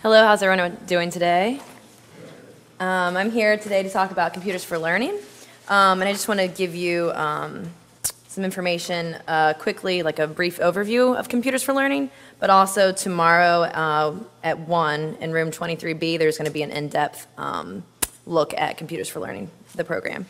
Hello, how's everyone doing today? I'm here today to talk about computers for learning, and I just want to give you some information quickly, like a brief overview of computers for learning, but also tomorrow at 1 in room 23B, there's going to be an in-depth look at computers for learning, the program.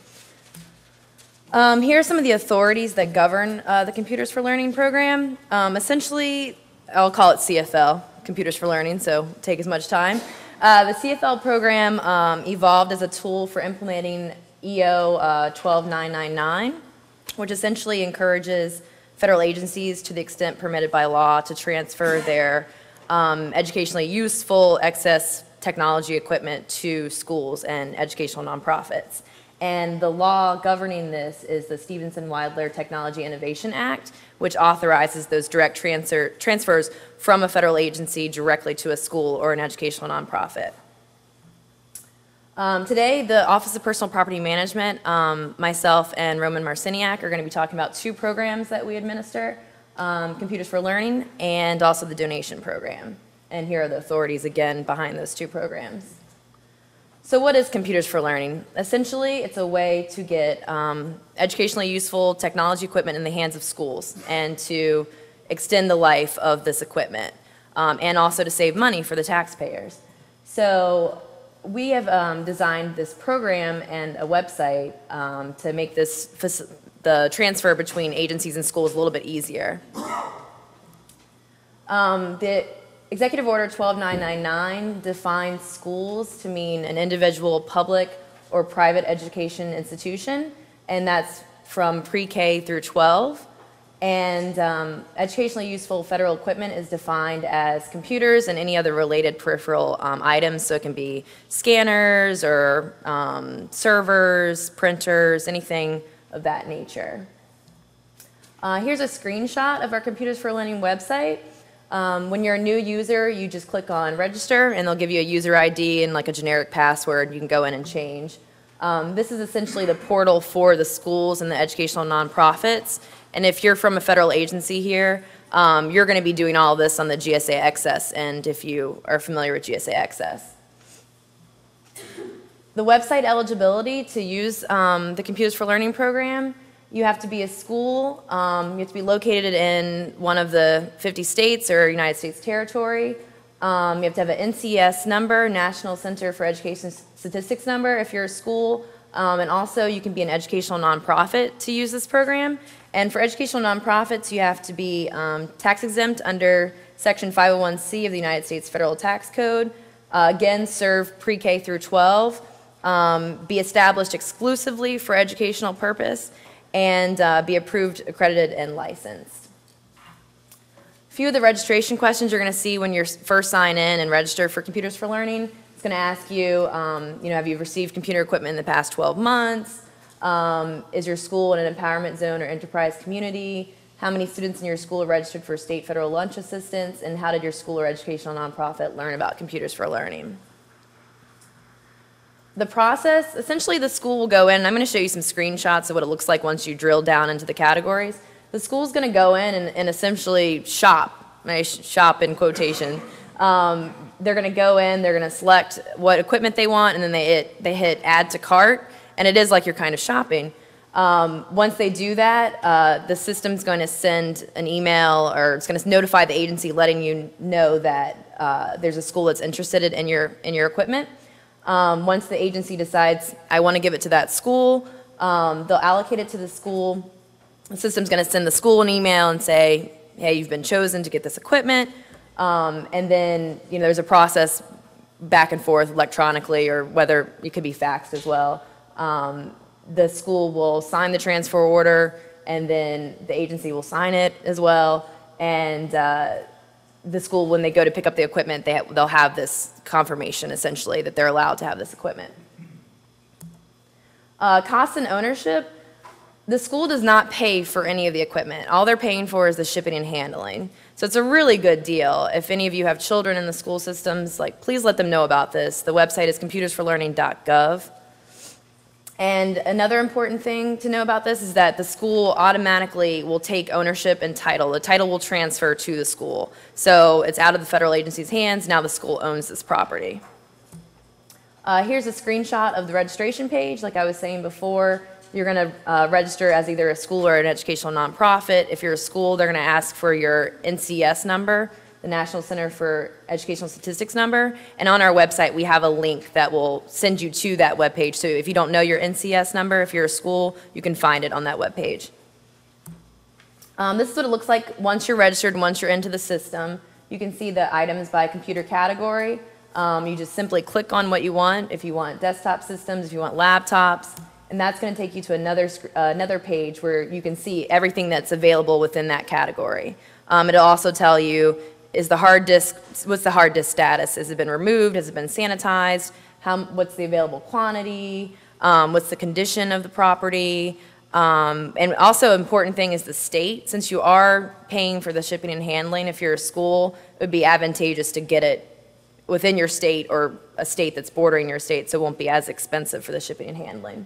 Here are some of the authorities that govern the Computers for Learning program. Essentially, I'll call it CFL, Computers for Learning, so take as much time. The CFL program evolved as a tool for implementing EO 12999, which essentially encourages federal agencies, to the extent permitted by law, to transfer their educationally useful excess technology equipment to schools and educational nonprofits. And the law governing this is the Stevenson-Weidler Technology Innovation Act, which authorizes those direct transfers from a federal agency directly to a school or an educational nonprofit. Today, the Office of Personal Property Management, myself and Roman Marciniak are going to be talking about two programs that we administer, Computers for Learning and also the donation program. And here are the authorities again behind those two programs. So what is Computers for Learning? Essentially, it's a way to get educationally useful technology equipment in the hands of schools and to extend the life of this equipment and also to save money for the taxpayers. So we have designed this program and a website to make the transfer between agencies and schools a little bit easier. The Executive Order 12999 defines schools to mean an individual public or private education institution, and that's from pre-K through 12. And educationally useful federal equipment is defined as computers and any other related peripheral items, so it can be scanners or servers, printers, anything of that nature. Here's a screenshot of our Computers for Learning website. When you're a new user, you just click on register and they'll give you a user ID and like a generic password you can go in and change. This is essentially the portal for the schools and the educational nonprofits. And if you're from a federal agency here, you're going to be doing all of this on the GSA Access, and if you are familiar with GSA Access. The website eligibility to use the Computers for Learning program: you have to be a school, you have to be located in one of the 50 states or United States territory. You have to have an NCS number, National Center for Education Statistics number, if you're a school. And also you can be an educational nonprofit to use this program. And for educational nonprofits, you have to be tax exempt under Section 501C of the United States Federal Tax Code. Again, serve pre-K through 12. Be established exclusively for educational purpose, and be approved, accredited, and licensed. A few of the registration questions you're going to see when you first sign in and register for Computers for Learning. It's going to ask you, have you received computer equipment in the past 12 months? Is your school in an empowerment zone or enterprise community? How many students in your school are registered for state federal lunch assistance? And how did your school or educational nonprofit learn about Computers for Learning? The process, essentially the school will go in, and I'm going to show you some screenshots of what it looks like once you drill down into the categories. The school's going to go in and essentially shop, shop in quotation. They're going to go in, they're going to select what equipment they want, and then they hit add to cart, and it is like you're kind of shopping. Once they do that, the system's going to send an email, or it's going to notify the agency letting you know that there's a school that's interested in your equipment. Once the agency decides, I want to give it to that school, they'll allocate it to the school. The system's going to send the school an email and say, hey, you've been chosen to get this equipment. And then, there's a process back and forth electronically, or whether it could be faxed as well. The school will sign the transfer order, and then the agency will sign it as well. And the school, when they go to pick up the equipment, they'll have this confirmation, essentially, that they're allowed to have this equipment. Cost and ownership: the school does not pay for any of the equipment. All they're paying for is the shipping and handling. So it's a really good deal. If any of you have children in the school systems, please let them know about this. The website is computersforlearning.gov. And another important thing to know about this is that the school automatically will take ownership and title. The title will transfer to the school. So it's out of the federal agency's hands. Now the school owns this property. Here's a screenshot of the registration page. Like I was saying before, you're going to register as either a school or an educational nonprofit. If you're a school, they're going to ask for your NCS number, the National Center for Educational Statistics number. And on our website, we have a link that will send you to that webpage. So if you don't know your NCS number, if you're a school, you can find it on that webpage. This is what it looks like once you're registered and once you're into the system. You can see the items by computer category. You just simply click on what you want. If you want desktop systems, if you want laptops, and that's going to take you to another page where you can see everything that's available within that category. It'll also tell you, is the hard disk, what's the hard disk status? Has it been removed? Has it been sanitized? What's the available quantity? What's the condition of the property? And also important thing is the state. Since you are paying for the shipping and handling, if you're a school, it would be advantageous to get it within your state or a state that's bordering your state, so it won't be as expensive for the shipping and handling.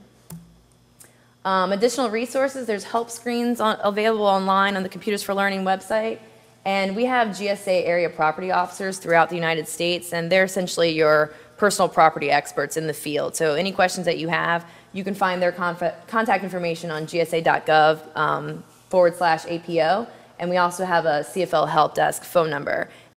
Additional resources, there's help screens available online on the Computers for Learning website, and we have GSA area property officers throughout the United States, and they're essentially your personal property experts in the field. So any questions that you have, you can find their contact information on gsa.gov /APO, and we also have a CFL help desk phone number.